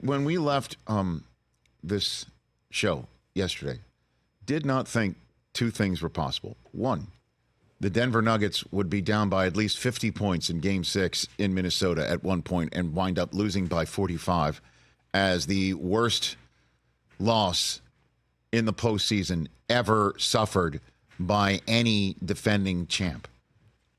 when we left this show yesterday, did not think two things were possible. One, the Denver Nuggets would be down by at least 50 points in Game 6 in Minnesota at one point and wind up losing by 45 as the worst loss in the postseason ever suffered by any defending champ.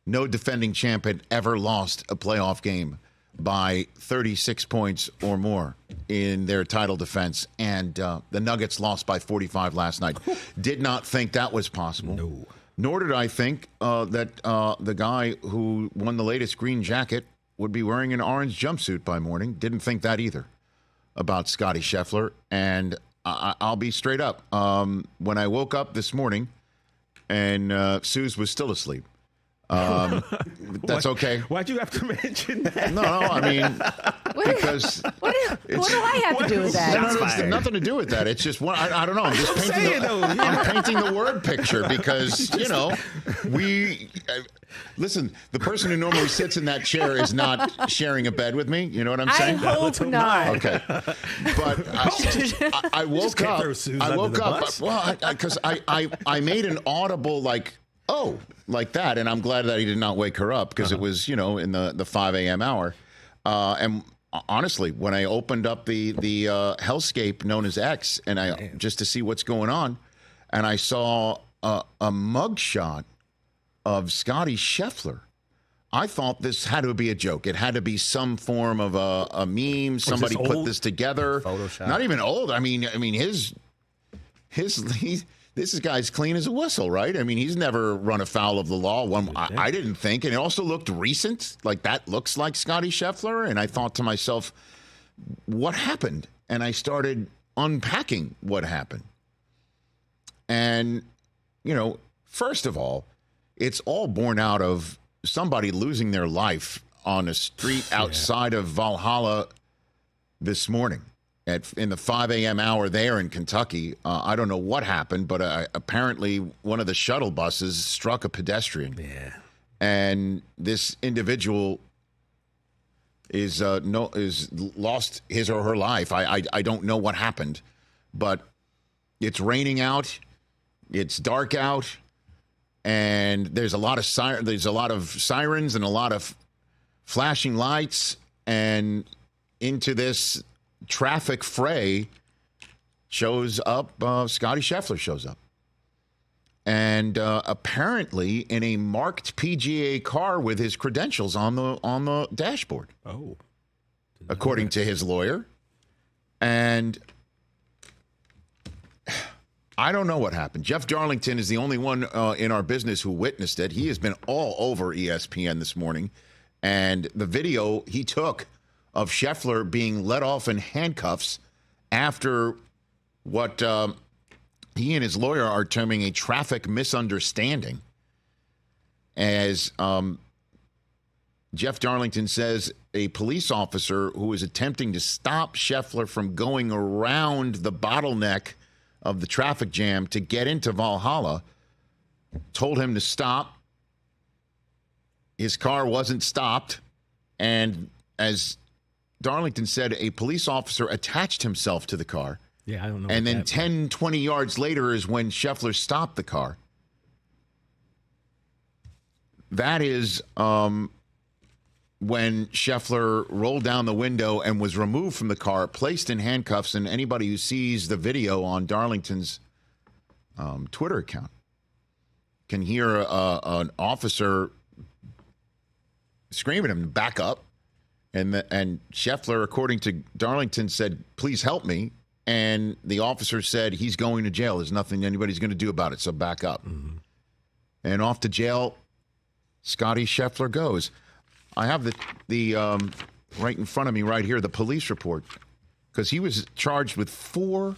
No defending champ had ever lost a playoff game by 36 points or more in their title defense, and the Nuggets lost by 45 last night. Did not think that was possible. No. Nor did I think that the guy who won the latest green jacket would be wearing an orange jumpsuit by morning. Didn't think that either about Scottie Scheffler. And I'll be straight up. When I woke up this morning and Suze was still asleep, that's okay. Why'd you have to mention that? No, I mean, because what do I have to do with that? No, it's nothing to do with that. It's just one. I don't know. I'm just painting the word picture because listen. The person who normally sits in that chair is not sharing a bed with me. You know what I'm saying? I hope not. Okay, but I woke up. I woke up. Well, because I made an audible like that, and I'm glad that he did not wake her up because it was in the 5 a.m. hour, and honestly, when I opened up the hellscape known as X, and just to see what's going on, and I saw a mugshot of Scottie Scheffler, I thought this had to be a joke. It had to be some form of a meme. Somebody put this together. Photoshop. Not even old. I mean this guy's clean as a whistle, right? I mean, he's never run afoul of the law. I didn't think. And it also looked recent. Like, that looks like Scottie Scheffler. And I thought to myself, what happened? And I started unpacking what happened. And, first of all, it's all born out of somebody losing their life on a street outside of Valhalla this morning. In the 5 a.m. hour there in Kentucky. I don't know what happened, but apparently one of the shuttle buses struck a pedestrian. Yeah. And this individual is lost his or her life. I don't know what happened, but it's raining out, it's dark out, and there's a lot of sirens and a lot of flashing lights, and into this traffic fray shows up, Scottie Scheffler shows up. And apparently in a marked PGA car with his credentials on the dashboard. Oh. According to his lawyer. And I don't know what happened. Jeff Darlington is the only one in our business who witnessed it. He has been all over ESPN this morning. And the video he took of Scheffler being let off in handcuffs after what he and his lawyer are terming a traffic misunderstanding. As Jeff Darlington says, a police officer who was attempting to stop Scheffler from going around the bottleneck of the traffic jam to get into Valhalla told him to stop. His car wasn't stopped, and as Darlington said, a police officer attached himself to the car. Yeah, I don't know. And then 10, 20 yards later is when Scheffler stopped the car. That is when Scheffler rolled down the window and was removed from the car, placed in handcuffs, and anybody who sees the video on Darlington's Twitter account can hear an officer screaming at him to back up. And Scheffler, according to Darlington, said, "Please help me." And the officer said, "He's going to jail. There's nothing anybody's going to do about it, so back up." Mm-hmm. And off to jail, Scottie Scheffler goes. I have the right in front of me right here, the police report, because he was charged with 4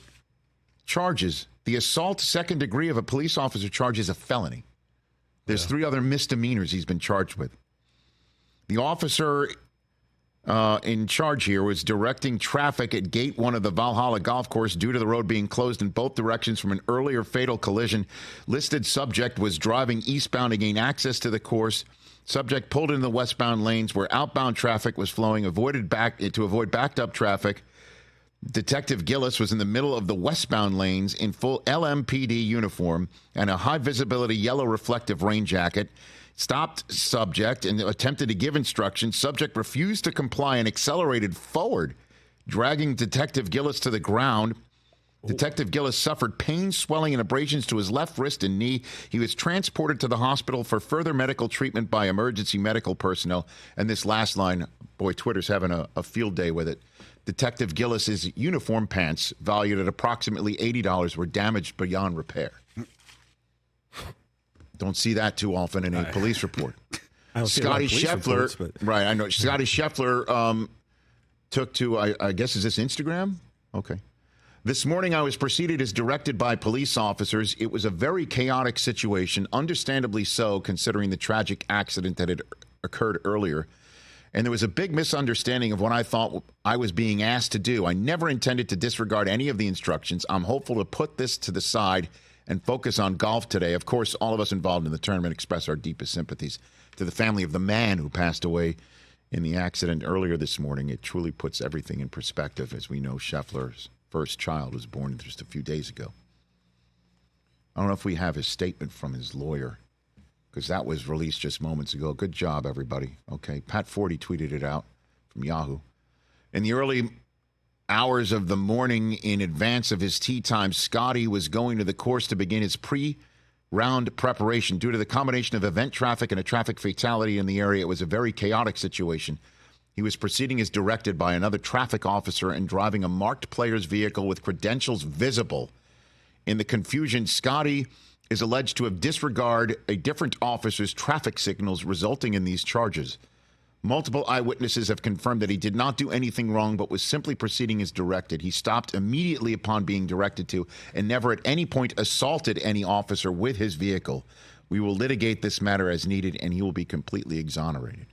charges. The assault second degree of a police officer charge is a felony. There's 3 other misdemeanors he's been charged with. The officer in charge here was directing traffic at Gate 1 of the Valhalla Golf Course due to the road being closed in both directions from an earlier fatal collision. Listed subject was driving eastbound to gain access to the course. Subject pulled into the westbound lanes where outbound traffic was flowing, to avoid backed up traffic. Detective Gillis was in the middle of the westbound lanes in full LMPD uniform and a high-visibility yellow reflective rain jacket. Stopped subject and attempted to give instructions. Subject refused to comply and accelerated forward, dragging Detective Gillis to the ground. Detective Gillis suffered pain, swelling, and abrasions to his left wrist and knee. He was transported to the hospital for further medical treatment by emergency medical personnel. And this last line, boy, Twitter's having a field day with it. Detective Gillis's uniform pants, valued at approximately $80, were damaged beyond repair. Don't see that too often in a police report. Scottie Scheffler, right? I know Scottie Scheffler took to, I guess, is this Instagram? Okay. This morning, I was proceeded as directed by police officers. It was a very chaotic situation, understandably so, considering the tragic accident that had occurred earlier. And there was a big misunderstanding of what I thought I was being asked to do. I never intended to disregard any of the instructions. I'm hopeful to put this to the side and focus on golf today. Of course, all of us involved in the tournament express our deepest sympathies to the family of the man who passed away in the accident earlier this morning. It truly puts everything in perspective. As we know, Scheffler's first child was born just a few days ago. I don't know if we have his statement from his lawyer, because that was released just moments ago. Good job, everybody. Okay, Pat Forty tweeted it out from Yahoo. In the early hours of the morning in advance of his tee time, Scottie was going to the course to begin his pre-round preparation. Due to the combination of event traffic and a traffic fatality in the area, it was a very chaotic situation. He was proceeding as directed by another traffic officer and driving a marked player's vehicle with credentials visible. In the confusion, Scottie is alleged to have disregarded a different officer's traffic signals, resulting in these charges. Multiple eyewitnesses have confirmed that he did not do anything wrong, but was simply proceeding as directed. He stopped immediately upon being directed to and never at any point assaulted any officer with his vehicle. We will litigate this matter as needed, and he will be completely exonerated.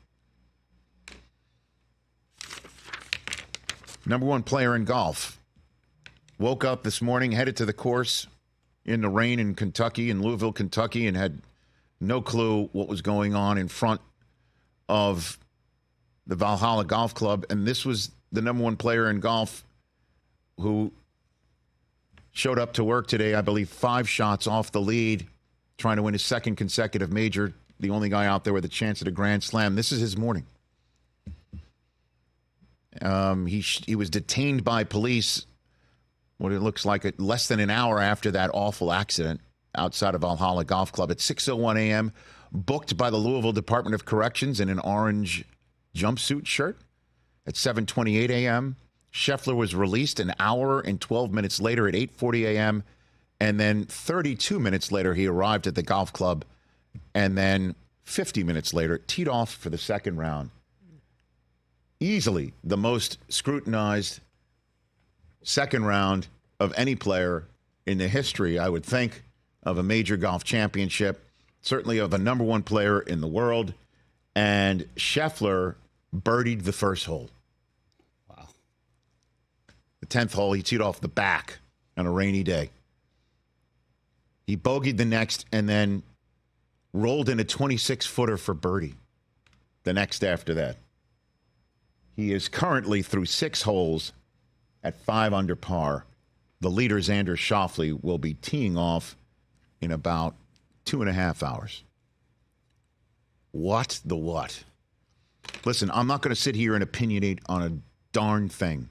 Number one player in golf. Woke up this morning, headed to the course in the rain in Kentucky, in Louisville, Kentucky, and had no clue what was going on in front of the Valhalla Golf Club. And this was the number one player in golf who showed up to work today, I believe 5 shots off the lead, trying to win his second consecutive major, the only guy out there with a chance at a Grand Slam. This is his morning. He was detained by police, what it looks like less than an hour after that awful accident outside of Valhalla Golf Club at 6:01 a.m., booked by the Louisville Department of Corrections in an orange jumpsuit shirt. At 7:28 a.m., Scheffler was released an hour and 12 minutes later at 8:40 a.m., and then 32 minutes later, he arrived at the golf club, and then 50 minutes later, teed off for the second round. Easily the most scrutinized second round of any player in the history, I would think, of a major golf championship, certainly of a number one player in the world. And Scheffler birdied the first hole. Wow. The 10th hole, he teed off the back on a rainy day. He bogeyed the next and then rolled in a 26-footer for birdie the next after that. He is currently through 6 holes at 5 under par. The leader, Xander Schauffele, will be teeing off in about 2.5 hours. What the what? Listen, I'm not going to sit here and opinionate on a darn thing.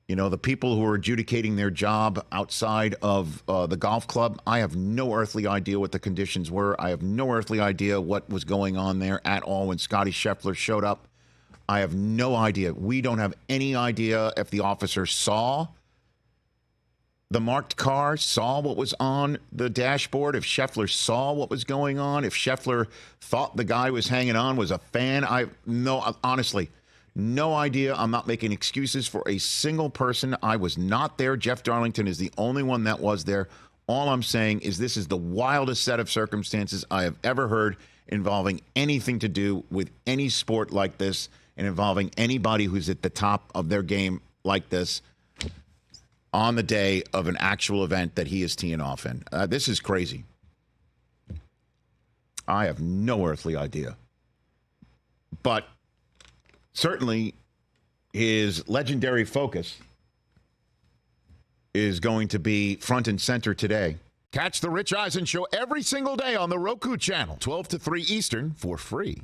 You know, the people who are adjudicating their job outside of the golf club, I have no earthly idea what the conditions were. I have no earthly idea what was going on there at all when Scottie Scheffler showed up. I have no idea. We don't have any idea if the officer saw the marked car, saw what was on the dashboard, if Scheffler saw what was going on, if Scheffler thought the guy was hanging on, was a fan. Honestly, no idea. I'm not making excuses for a single person. I was not there. Jeff Darlington is the only one that was there. All I'm saying is this is the wildest set of circumstances I have ever heard involving anything to do with any sport like this and involving anybody who's at the top of their game like this on the day of an actual event that he is teeing off in. This is crazy. I have no earthly idea. But certainly his legendary focus is going to be front and center today. Catch the Rich Eisen Show every single day on the Roku channel, 12 to 3 Eastern, for free.